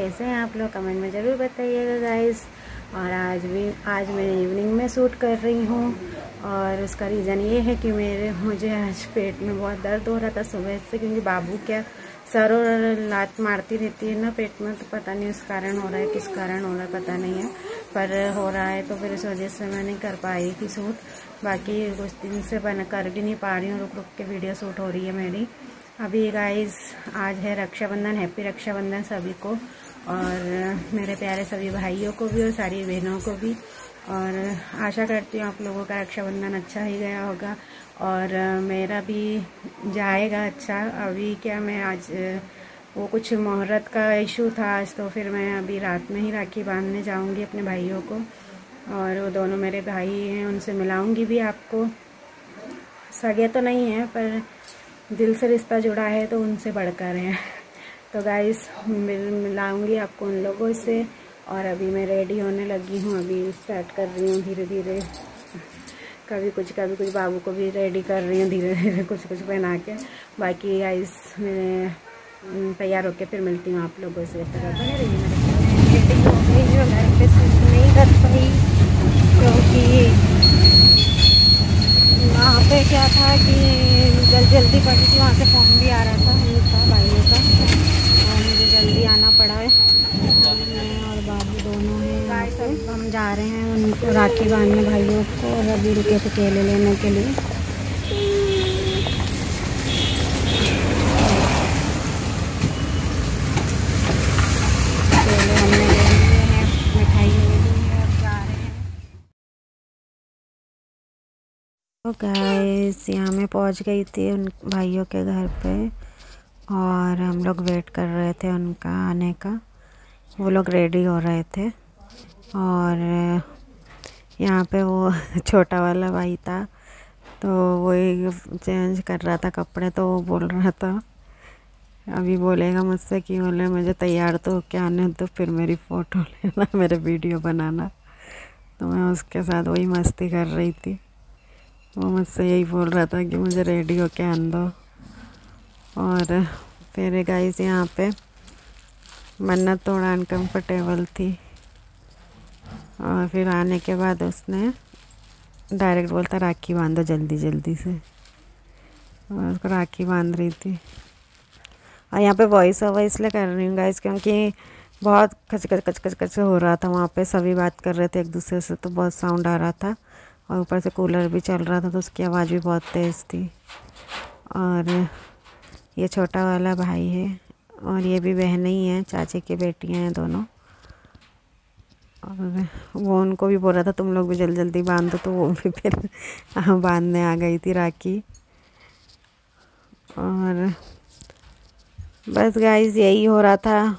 कैसे हैं आप लोग, कमेंट में ज़रूर बताइएगा गाइस। और आज मैं इवनिंग में शूट कर रही हूँ और उसका रीज़न ये है कि मुझे आज पेट में बहुत दर्द हो रहा था सुबह से, क्योंकि बाबू क्या सर और लात मारती रहती है ना पेट में, तो पता नहीं उस कारण हो रहा है, किस कारण हो रहा है पता नहीं है, पर हो रहा है। तो फिर इस वजह से मैं नहीं कर पाई थी शूट। बाकी कुछ दिन से मैं कर भी नहीं पा रही हूँ, रुक रुक के वीडियो शूट हो रही है मेरी। अभी गाइस आज है रक्षाबंधन, हैप्पी रक्षाबंधन सभी को, और मेरे प्यारे सभी भाइयों को भी और सारी बहनों को भी। और आशा करती हूँ आप लोगों का रक्षाबंधन अच्छा ही गया होगा और मेरा भी जाएगा अच्छा। अभी क्या मैं आज वो कुछ मुहूर्त का इशू था आज, तो फिर मैं अभी रात में ही राखी बांधने जाऊंगी अपने भाइयों को, और वो दोनों मेरे भाई हैं, उनसे मिलाऊंगी भी आपको। सगे तो नहीं है पर दिल से रिश्ता जुड़ा है तो उनसे बढ़कर है। तो गाइस मिलाऊंगी आपको उन लोगों से। और अभी मैं रेडी होने लगी हूँ, अभी स्टार्ट कर रही हूँ धीरे धीरे, कभी कुछ बाबू को भी रेडी कर रही हूँ धीरे धीरे, कुछ पहना के। बाकी गाइस मैं तैयार होके फिर मिलती हूँ आप लोगों से। बने रहिए मेरे रेडी हो गई, जो घर पे शूट नहीं कर पाई क्योंकि वहाँ पे क्या था कि जल्दी पड़ी थी, वहाँ से फ़ोन भी आ रहा था उनका, भाइयों का, और मुझे जल्दी आना पड़ा है। मैं और बाबू दोनों हैं यहाँ पे, हम जा रहे हैं उनको राखी बांधने भाइयों को, और अभी रुके थे केले लेने के लिए। केले हमने ले लिए हैं, मिठाई ले ली है, अब जा रहे हैं। तो गाइस यहाँ मैं पहुँच गई थी उन भाइयों के घर पे, और हम लोग वेट कर रहे थे उनका आने का। वो लोग रेडी हो रहे थे, और यहाँ पे वो छोटा वाला भाई था, तो वही चेंज कर रहा था कपड़े, तो वो बोल रहा था, अभी बोलेगा मुझसे कि बोले मुझे तैयार तो होके आने तो फिर मेरी फ़ोटो लेना, मेरे वीडियो बनाना। तो मैं उसके साथ वही मस्ती कर रही थी। वो मुझसे यही बोल रहा था कि मुझे रेडी होके आन दो। और फिर गाइस यहाँ पे मन्नत थोड़ा अनकम्फर्टेबल थी, और फिर आने के बाद उसने डायरेक्ट बोलता राखी बांधो जल्दी से, और उसको राखी बांध रही थी। और यहाँ पे वॉइस ओवर इसलिए कर रही हूँ गाइस क्योंकि बहुत खच हो रहा था वहाँ पे, सभी बात कर रहे थे एक दूसरे से, तो बहुत साउंड आ रहा था, और ऊपर से कूलर भी चल रहा था तो उसकी आवाज़ भी बहुत तेज़ थी। और ये छोटा वाला भाई है, और ये भी बहनें ही हैं, चाची की बेटियां हैं दोनों। और वो उनको भी बोल रहा था तुम लोग भी जल्दी बांध दो, तो वो भी फिर बांधने आ गई थी राखी। और बस गाइस यही हो रहा था,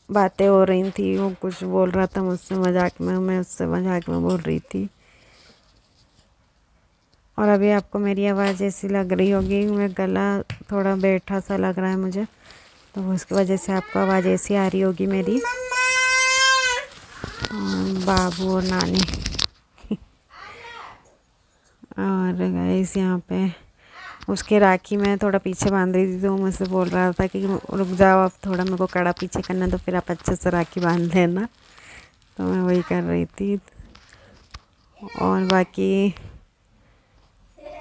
बातें हो रही थी, वो कुछ बोल रहा था मुझसे मजाक में, मैं उससे मजाक में बोल रही थी। और अभी आपको मेरी आवाज़ ऐसी लग रही होगी, मैं गला थोड़ा बैठा सा लग रहा है मुझे, तो उसकी वजह से आपको आवाज़ ऐसी आ रही होगी मेरी। बाबू और नानी और गाइस यहाँ पे उसके राखी में थोड़ा पीछे बांध रही थी, तो मुझसे बोल रहा था कि रुक जाओ अब थोड़ा, मेरे को कड़ा पीछे करना, तो फिर आप अच्छे से राखी बांध लेना। तो मैं वही कर रही थी, और बाकी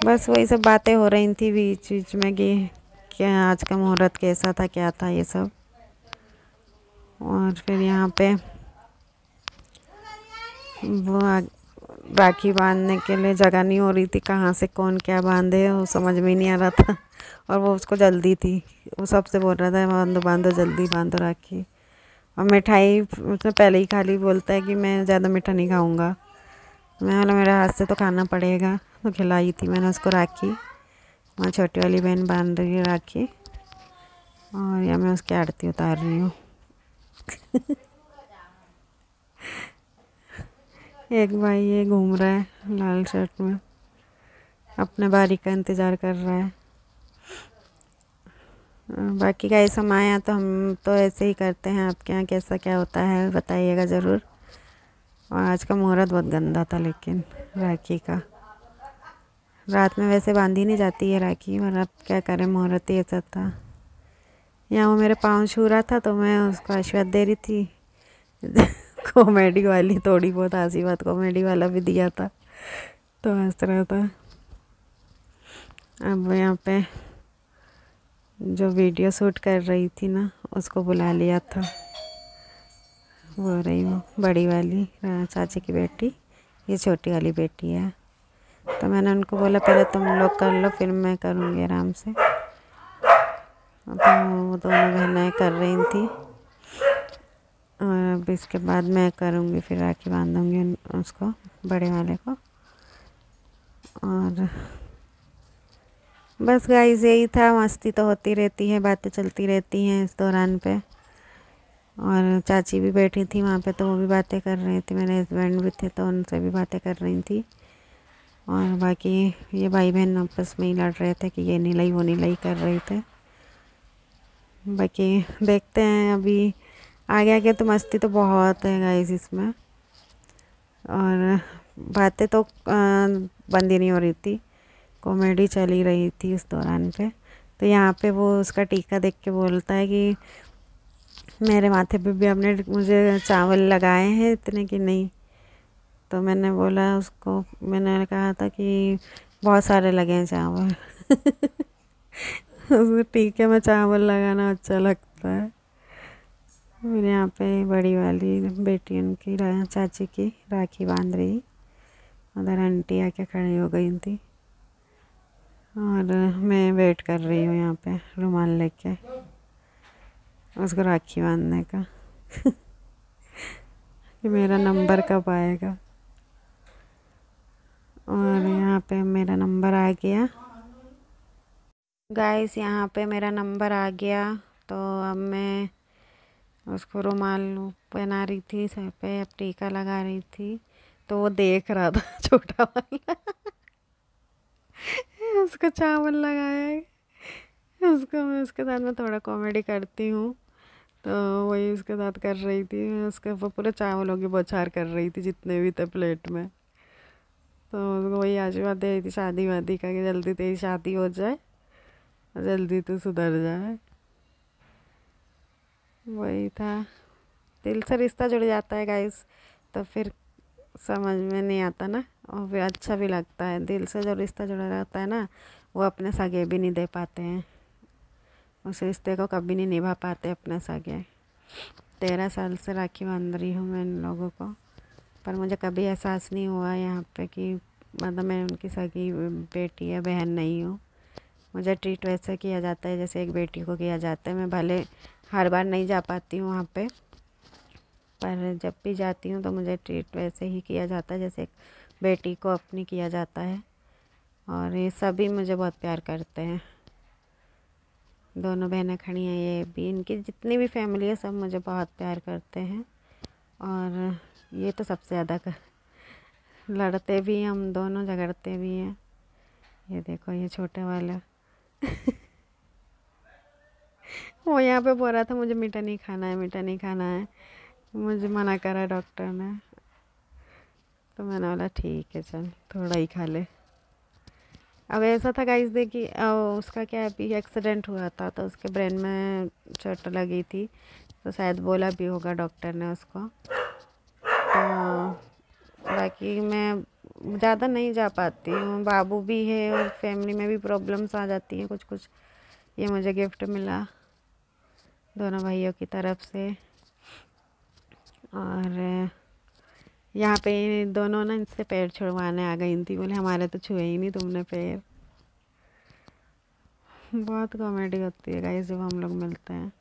बस वही सब बातें हो रही थी बीच में कि क्या आज का मुहूर्त कैसा था, क्या था ये सब। और फिर यहाँ पे वो राखी बांधने के लिए जगह नहीं हो रही थी, कहाँ से कौन क्या बांधे वो समझ में नहीं आ रहा था, और वो उसको जल्दी थी, वो सबसे बोल रहा था बांधो जल्दी बांधो राखी। और मिठाई उसने पहले ही खा ली, बोलता है कि मैं ज़्यादा मीठा नहीं खाऊंगा। मैं बोला मेरे हाथ से तो खाना पड़ेगा, तो खिलाई थी मैंने उसको राखी। वहाँ छोटी वाली बहन बांध रही है राखी, और यहाँ मैं उसकी आरती उतार रही हूँ। एक भाई ये घूम रहा है लाल शर्ट में, अपने बारी का इंतज़ार कर रहा है। बाकी का ऐसा हम आए हैं तो हम तो ऐसे ही करते हैं, आपके यहाँ कैसा क्या होता है बताइएगा ज़रूर। और आज का मुहूर्त बहुत गंदा था, लेकिन राखी का रात में वैसे बांधी नहीं जाती है राखी, और अब क्या करें मुहूर्त ही ऐसा था। यहाँ वो मेरे पाँव छू रहा था तो मैं उसको आशीर्वाद दे रही थी। कॉमेडी वाली थोड़ी बहुत आशीर्वाद कॉमेडी वाला भी दिया था तो हंस रहा था। अब यहाँ पे जो वीडियो शूट कर रही थी ना उसको बुला लिया था। वो रही वो बड़ी वाली चाची की बेटी, ये छोटी वाली बेटी है। तो मैंने उनको बोला पहले तुम लोग कर लो फिर मैं करूँगी आराम से। तो वो दोनों बहनें कर रही थी और अब इसके बाद मैं करूँगी, फिर राखी बांधूँगी उसको बड़े वाले को। और बस गाइस यही था, मस्ती तो होती रहती है, बातें चलती रहती हैं इस दौरान पे। और चाची भी बैठी थी वहाँ पे तो वो भी बातें कर रही थी, मेरे हस्बैंड भी थे तो उनसे भी बातें कर रही थी। और बाकी ये भाई बहन आपस में ही लड़ रहे थे कि ये नहीं लाई वो नहीं लाई कर रहे थे। बाकी देखते हैं अभी आगे आगे तो मस्ती तो बहुत है गाइस इसमें। और बातें तो बंद ही नहीं हो रही थी, कॉमेडी चल ही रही थी उस दौरान पे। तो यहाँ पे वो उसका टीका देख के बोलता है कि मेरे माथे पे भी आपने मुझे चावल लगाए हैं इतने कि नहीं। तो मैंने बोला उसको, मैंने कहा था कि बहुत सारे लगे हैं चावल। उसको टीके में चावल लगाना अच्छा लगता है। मेरे यहाँ पे बड़ी वाली बेटी उनकी चाची की राखी बांध रही, उधर आंटी आके खड़ी हो गई थी और मैं वेट कर रही हूँ यहाँ पे रुमाल लेके उसको राखी बांधने का। कि मेरा नंबर कब आएगा। और यहाँ पे मेरा नंबर आ गया गाइस, यहाँ पे मेरा नंबर आ गया। तो अब मैं उसको रुमाल पहना रही थी सर पे, अब टीका लगा रही थी तो वो देख रहा था छोटा वाला। उसको चावल लगाया है, उसको मैं उसके साथ में थोड़ा कॉमेडी करती हूँ तो वही उसके साथ कर रही थी। उसके वो पूरे चावलों की बौछार कर रही थी जितने भी थे प्लेट में। तो उसको वही आशीर्वाद दे रही थी शादी वादी का कि जल्दी तेरी शादी हो जाए और जल्दी तू सुधर जाए। वही था, दिल से रिश्ता जुड़ जाता है गाइस तो फिर समझ में नहीं आता ना, और फिर अच्छा भी लगता है। दिल से जो रिश्ता जुड़ा रहता है ना वो अपने सगे भी नहीं दे पाते हैं, उस रिश्ते को कभी नहीं निभा पाते अपने सगे। 13 साल से राखी बांध रही हूँ मैं इन लोगों को, पर मुझे कभी एहसास नहीं हुआ यहाँ पे कि मतलब मैं उनकी सगी बेटी या बहन नहीं हूँ। मुझे ट्रीट वैसे किया जाता है जैसे एक बेटी को किया जाता है। मैं भले हर बार नहीं जा पाती हूँ वहाँ पे, पर जब भी जाती हूँ तो मुझे ट्रीट वैसे ही किया जाता है जैसे एक बेटी को अपनी किया जाता है। और ये सभी मुझे बहुत प्यार करते हैं, दोनों बहनें खड़ी हैं, ये भी, इनकी जितनी भी फैमिली है सब मुझे बहुत प्यार करते हैं। और ये तो सबसे ज़्यादा लड़ते भी हैं, हम दोनों झगड़ते भी हैं। ये देखो ये छोटे वाला वो यहाँ पे बोल रहा था मुझे मीठा नहीं खाना है, मीठा नहीं खाना है, मुझे मना करा डॉक्टर ने। तो मैंने बोला ठीक है चल थोड़ा ही खा ले। अब ऐसा था गाइस देखिए उसका क्या अभी एक्सीडेंट हुआ था तो उसके ब्रेन में चोट लगी थी तो शायद बोला भी होगा डॉक्टर ने उसको। तो बाकी मैं ज़्यादा नहीं जा पाती हूँ, बाबू भी है और फैमिली में भी प्रॉब्लम्स आ जाती हैं कुछ कुछ। ये मुझे गिफ्ट मिला दोनों भाइयों की तरफ से। और यहाँ पे दोनों ना इनसे पैर छुड़वाने आ गई थी, बोले हमारे तो छुए ही नहीं तुमने पैर। बहुत कॉमेडी होती है गाइस जब हम लोग मिलते हैं।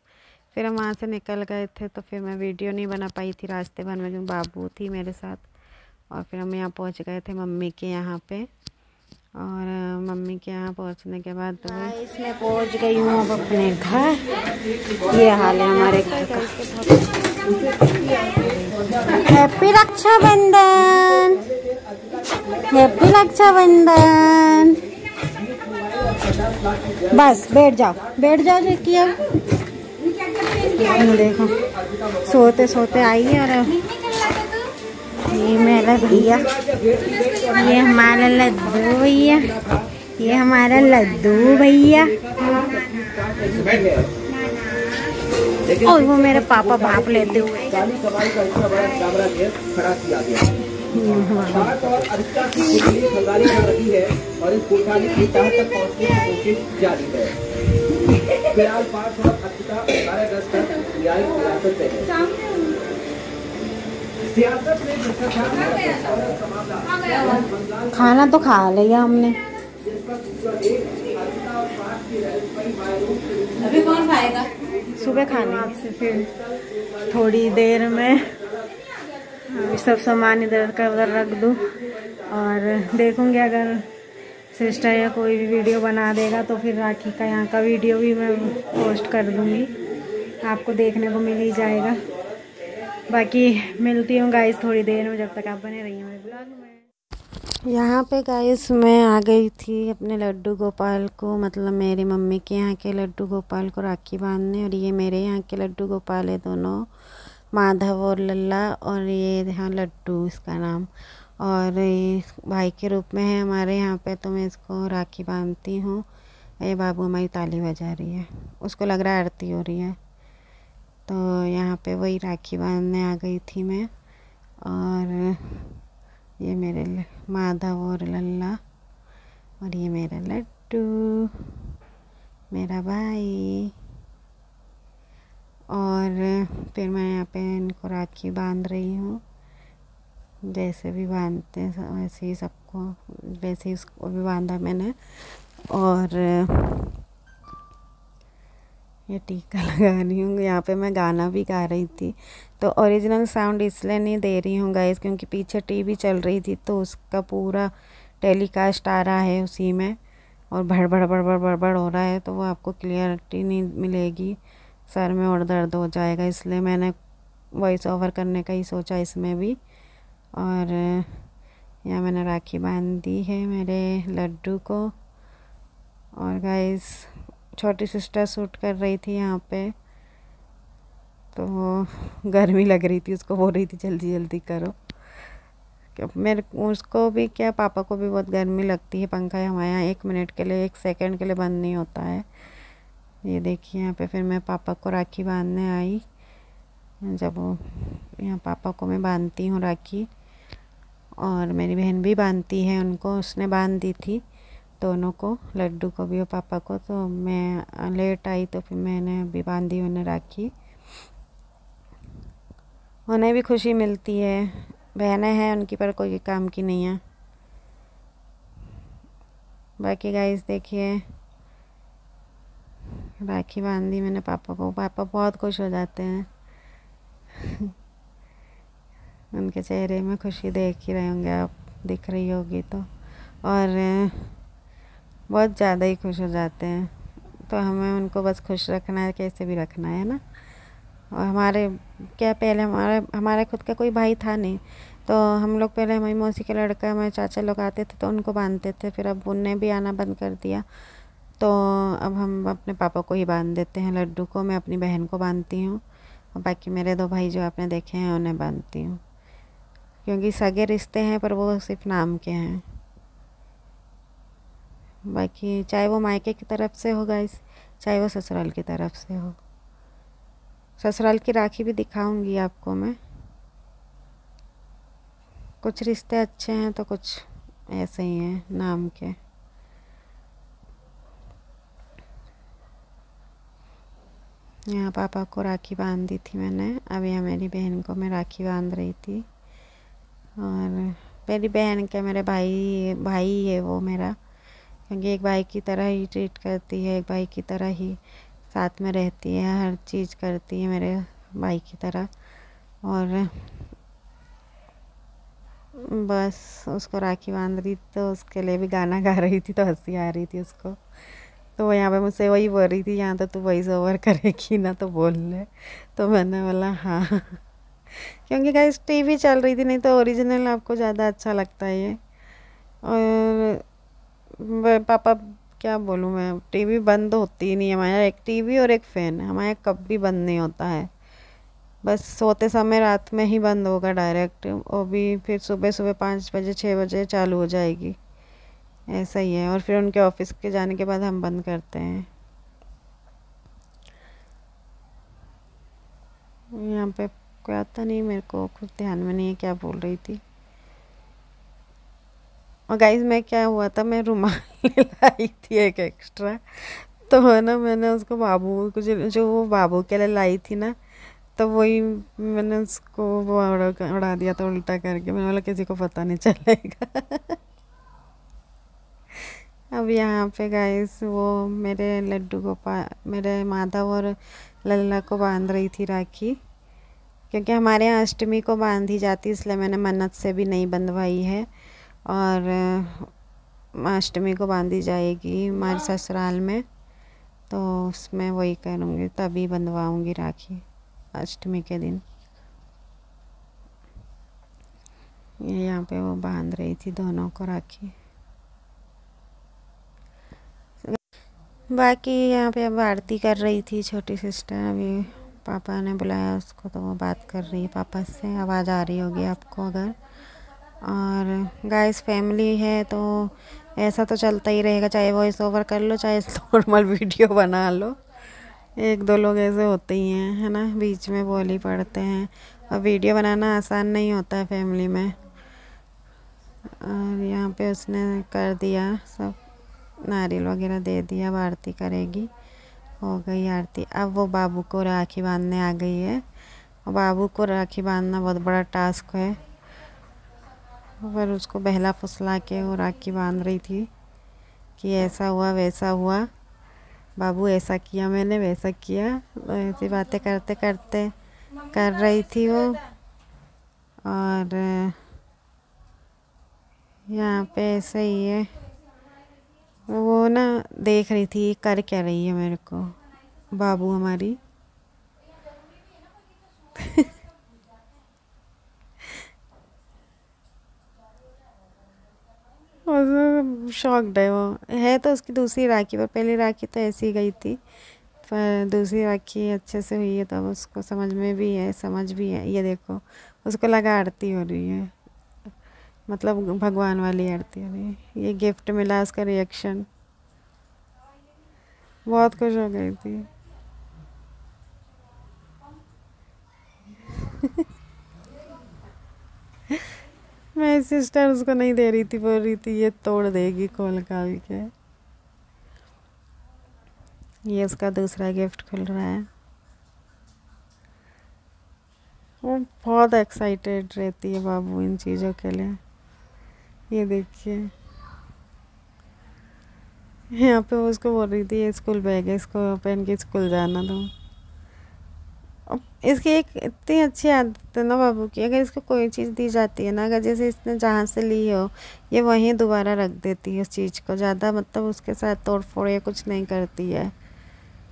फिर हम वहाँ से निकल गए थे तो फिर मैं वीडियो नहीं बना पाई थी रास्ते भर में, जो बाबू थी मेरे साथ। और फिर हम यहाँ पहुँच गए थे मम्मी के यहाँ पे। और मम्मी के यहाँ पहुँचने के बाद तो इसमें पहुँच गई हूँ अब अपने घर। ये हाल है हमारे घर का। Happy Rakshabandhan, happy Rakshabandhan. बस बैठ जाओ जो किया। देखो सोते सोते आई है। और ये मेरा भैया, ये हमारा लड्डू भैया, ये हमारा लड्डू भैया। और वो मेरे पापा भाप लेते हुए काली कमाई का इतना बड़ा कैमरा खड़ा किया गया है। और अधिकता की खंगाली कर रही है और इस कोठारी की तह तक पहुंचने की कोशिश जारी है। फिलहाल 5 और अधिकता 18 अगस्त तक न्यायिक हिरासत में है। सियासत में खाना तो खा लिया हमने, अभी कौन खाएगा? सुबह खाने से फिर थोड़ी देर में सब सामान इधर का उधर रख दूँ और देखूँगी अगर सिस्टर या कोई भी वीडियो बना देगा तो फिर राखी का यहाँ का वीडियो भी मैं पोस्ट कर दूँगी, आपको देखने को मिल ही जाएगा। बाकी मिलती हूँ गाइस थोड़ी देर में, जब तक आप बने रहिए मेरे ब्लॉग में। यहाँ पे गाइस मैं आ गई थी अपने लड्डू गोपाल को, मतलब मेरी मम्मी के यहाँ के लड्डू गोपाल को राखी बांधने, और ये मेरे यहाँ के लड्डू गोपाल है दोनों, माधव और लल्ला, और ये यहाँ लड्डू इसका नाम, और ये भाई के रूप में है हमारे यहाँ पे, तो मैं इसको राखी बांधती हूँ। ये बाबू हमारी ताली बजा रही है, उसको लग रहा है आरती हो रही है, तो यहाँ पे वही राखी बांधने आ गई थी मैं। और ये मेरे माधव और लल्ला, और ये मेरा लड्डू मेरा भाई, और फिर मैं यहाँ पे इनको राखी बांध रही हूँ। जैसे भी बांधते हैं वैसे ही सबको, वैसे ही उसको भी बांधा मैंने। और ये टीका लगा रही हूँ। यहाँ पे मैं गाना भी गा रही थी, तो ओरिजिनल साउंड इसलिए नहीं दे रही हूँ गाइस क्योंकि पीछे टीवी चल रही थी, तो उसका पूरा टेलीकास्ट आ रहा है उसी में, और भड़बड़ भड़बड़ भड़बड़ हो रहा है, तो वो आपको क्लियरिटी नहीं मिलेगी, सर में और दर्द हो जाएगा, इसलिए मैंने वॉइस ओवर करने का ही सोचा इसमें भी। और यहाँ मैंने राखी बांध दी है मेरे लड्डू को। और गाइस छोटी सिस्टर शूट कर रही थी यहाँ पे, तो गर्मी लग रही थी, उसको बोल रही थी जल्दी जल्दी करो। मेरे उसको भी क्या, पापा को भी बहुत गर्मी लगती है, पंखा हमारे यहाँ 1 मिनट के लिए 1 सेकंड के लिए बंद नहीं होता है। ये देखिए यहाँ पे फिर मैं पापा को राखी बांधने आई, जब वो यहाँ पापा को मैं बांधती हूँ राखी, और मेरी बहन भी बांधती है उनको, उसने बांध दी थी दोनों को, लड्डू को भी और पापा को, तो मैं लेट आई तो फिर मैंने अभी बांधी उन्हें राखी। उन्हें भी खुशी मिलती है, बहनें हैं उनकी पर कोई काम की नहीं है। बाकी गाइस देखिए राखी बांधी मैंने पापा को, पापा बहुत खुश हो जाते हैं उनके चेहरे में खुशी देख ही रहे होंगे आप, दिख रही होगी तो, और बहुत ज़्यादा ही खुश हो जाते हैं। तो हमें उनको बस खुश रखना है, कैसे भी रखना है ना। और हमारे क्या पहले हमारे खुद का कोई भाई था नहीं, तो हम लोग पहले हमारी मौसी के लड़का हमारे चाचा लोग आते थे तो उनको बांधते थे, फिर अब उनने भी आना बंद कर दिया, तो अब हम अपने पापा को ही बांध देते हैं लड्डू को। मैं अपनी बहन को बांधती हूँ, और बाकी मेरे 2 भाई जो आपने देखे हैं उन्हें बांधती हूँ, क्योंकि सगे रिश्ते हैं पर वो सिर्फ नाम के हैं। बाकी चाहे वो मायके की तरफ से हो गाइस, चाहे वो ससुराल की तरफ से हो। ससुराल की राखी भी दिखाऊंगी आपको मैं, कुछ रिश्ते अच्छे हैं तो कुछ ऐसे ही हैं नाम के। यहाँ पापा को राखी बांध दी थी मैंने, अब यहाँ मेरी बहन को मैं राखी बांध रही थी। और मेरी बहन क्या, मेरे भाई है वो मेरा, क्योंकि एक भाई की तरह ही ट्रीट करती है, एक भाई की तरह ही साथ में रहती है, हर चीज़ करती है मेरे भाई की तरह। और बस उसको राखी बांध रही तो उसके लिए भी गाना गा रही थी, तो हंसी आ रही थी उसको, तो वो यहाँ पे मुझसे वही बोल रही थी, यहाँ तो तू वॉइस ओवर करेगी ना तो बोल ले, तो मैंने बोला हाँ क्योंकि गाइस टीवी चल रही थी, नहीं तो ओरिजिनल आपको ज़्यादा अच्छा लगता है ये। और पापा क्या बोलूँ मैं, टीवी बंद होती ही नहीं है हमारे, एक टीवी और एक फ़ैन हमारे कभी बंद नहीं होता है, बस सोते समय रात में ही बंद होगा डायरेक्ट, वो भी फिर सुबह सुबह 5 बजे 6 बजे चालू हो जाएगी, ऐसा ही है। और फिर उनके ऑफिस के जाने के बाद हम बंद करते हैं। यहाँ पे कोई आता नहीं, मेरे को कुछ ध्यान में नहीं है क्या बोल रही थी। और गाइस मैं क्या हुआ था, मैं रुमाल लाई थी एक एक्स्ट्रा, तो है ना मैंने उसको बाबू को जो वो बाबू के लिए लाई थी ना, तो वही मैंने उसको वो उड़ा दिया था उल्टा करके। मैंने बोला किसी को पता नहीं चलेगा। अब यहाँ पे गाइस वो मेरे लड्डू को मेरे माधव और लल्ला को बांध रही थी राखी, क्योंकि हमारे यहाँ अष्टमी को बांधी जाती, इसलिए मैंने मन्नत से भी नहीं बंधवाई है। और अष्टमी को बांधी जाएगी हमारे ससुराल में, तो उसमें वही करूँगी, तभी बंधवाऊँगी राखी अष्टमी के दिन। ये यहाँ पे वो बांध रही थी दोनों को राखी। बाकी यहाँ पे अब आरती कर रही थी छोटी सिस्टर, अभी पापा ने बुलाया उसको तो वो बात कर रही है पापा से, आवाज़ आ रही होगी आपको अगर। और गाइस फैमिली है तो ऐसा तो चलता ही रहेगा, चाहे वॉइस ओवर कर लो चाहे नॉर्मल वीडियो बना लो, एक दो लोग ऐसे होते ही हैं, है ना, बीच में बोल ही पड़ते हैं। और वीडियो बनाना आसान नहीं होता है फैमिली में। और यहाँ पे उसने कर दिया सब, नारियल वगैरह दे दिया, अब आरती करेगी। हो गई आरती। अब वो बाबू को राखी बांधने आ गई है, और बाबू को राखी बांधना बहुत बड़ा टास्क है, पर उसको बहला फुसला के वो राखी बांध रही थी कि ऐसा हुआ वैसा हुआ, बाबू ऐसा किया मैंने वैसा किया, तो ऐसी बातें करते करते कर रही थी वो। और यहाँ पे ऐसा ही है, वो ना देख रही थी कर क्या रही है मेरे को बाबू हमारी। शॉक्ड है वो, है तो उसकी दूसरी राखी, पर पहली राखी तो ऐसी ही गई थी, पर दूसरी राखी अच्छे से हुई है तब उसको समझ में भी है, समझ भी है। ये देखो उसको लगा आरती हो रही है, मतलब भगवान वाली आरती हो रही है। ये गिफ्ट मिला, उसका रिएक्शन बहुत खुश हो गई थी। मेरी सिस्टर उसको नहीं दे रही थी, बोल रही थी ये तोड़ देगी खोल काल के। ये उसका दूसरा गिफ्ट खुल रहा है। वो बहुत एक्साइटेड रहती है बाबू इन चीज़ों के लिए। ये देखिए यहाँ पे वो उसको बोल रही थी ये स्कूल बैग है, इसको पहन के स्कूल जाना। तो अब इसकी एक इतनी अच्छी आदत है ना बाबू की, अगर इसको कोई चीज़ दी जाती है ना, अगर जैसे इसने जहाँ से ली हो ये वहीं दोबारा रख देती है उस चीज़ को, ज़्यादा मतलब उसके साथ तोड़ फोड़ या कुछ नहीं करती है।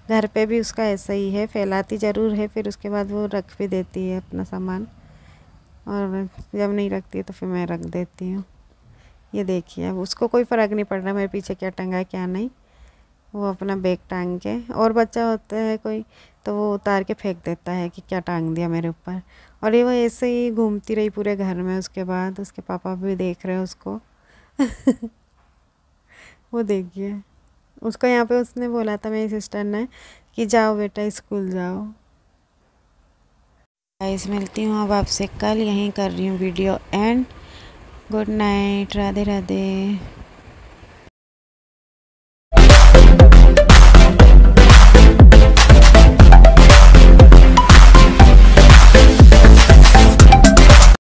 घर पे भी उसका ऐसा ही है, फैलाती ज़रूर है, फिर उसके बाद वो रख भी देती है अपना सामान, और जब नहीं रखती है तो फिर मैं रख देती हूँ। ये देखिए अब उसको कोई फ़र्क नहीं पड़ रहा मेरे पीछे क्या टंगा है क्या नहीं, वो अपना बैग टांग के, और बच्चा होता है कोई तो वो उतार के फेंक देता है कि क्या टांग दिया मेरे ऊपर, और ये वो ऐसे ही घूमती रही पूरे घर में। उसके बाद उसके पापा भी देख रहे हैं उसको। वो देखिए उसको यहाँ पे उसने बोला था मेरी सिस्टर ने कि जाओ बेटा स्कूल जाओ। गाइस मिलती हूँ अब आपसे कल, यहीं कर रही हूँ video and. Good night, Radhe Radhe.